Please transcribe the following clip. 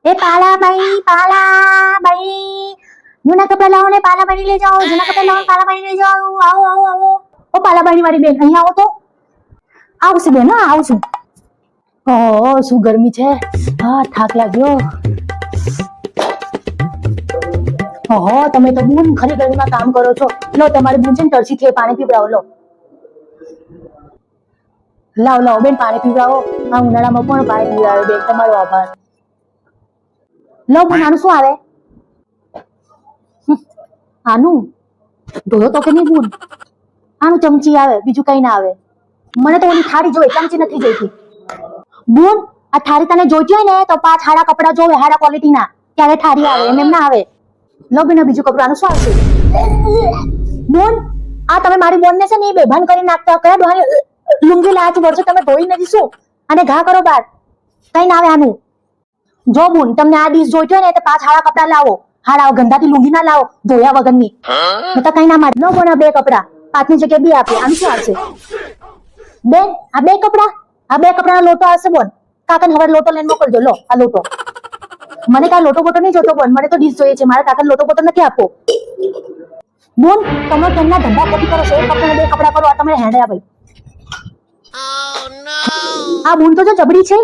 એ પાલાબાઈ જૂના કપડા લાવો ને પાલાબાઈ લઈ જાઓ, જૂના કપડા લાવો પાલાબાઈ લઈ જાઓ. આવો આવો આવો. ઓ પાલાબાઈ વાળી બેન અહીંયા આવો તો. આવશે બેન, હા આવશું. ઓહો શું ગરમી છે, હા થાક લાગ્યો. ઓહો તમે તો બૂન ખરી ગરમીમાં કામ કરો છો. લો તમારી બૂન છે ને તરસી છે, પાણી પીવડાવો. લો લાવ લાવ બેન પાણી પીવડાવો. આ ઉનાળામાં પણ પાણી પીવડાવે બેન, તમારો આભાર. લો બૂન આનું શું આવે? આનું ધોયો તો કે નહીં બૂન? આનું ચમચી આવે, બીજું કઈ ના આવે. મને તો ઓલી થાળી જોઈએ, ચમચી નથી જોઈતી. બૂન આ થાળી તને જોઈતી હોય ને તો 5 હાડા કપડા જોવે, હાડા ક્વોલિટી ના, ત્યારે થાળી આવે, એમ ના આવે. લો બેન બીજું કપડું આનું શું આવશે? બોન આ તમે મારી બોન ને છે ને બેભાન કરી નાખતા. કયા ડોહાની લુંગી લાયા છો? વર્ષો તમે ધોઈ નથી શું? અને ઘા કરો બાર, કઈ ના આવે આનું. જો બોન તમને આ ડીશ જોઈતી હોય ને તો 5 હાડા કપડા લાવો, હાડા ગંદાથી લુંગી ના લાવો, ધોયા વગરની. તો કઈ ના મારે. લો બોન આ 2 કપડા, 5 ની જગ્યાએ 2 આપે, આનું શું આવશે? બેન આ 2 કપડા, આ 2 કપડાનો લોટો આવશે બોન. કાકાને હવે લોટો લઈને મોકલજો. લો આ લોટો. મને કાંઈ લોટો બોટો નહીં જોતો બોન, મને તો ડીશ જોઈએ છે. મારા કાકાને લોટો બોટો નથી આપવો. બોન તમે કેમના ધંધા ખોટી કરો છો? 1 કપડા 2 કપડા કરો, આ તમે હેડ્યા ભાઈ. આ બોન તો જો જબડી છે.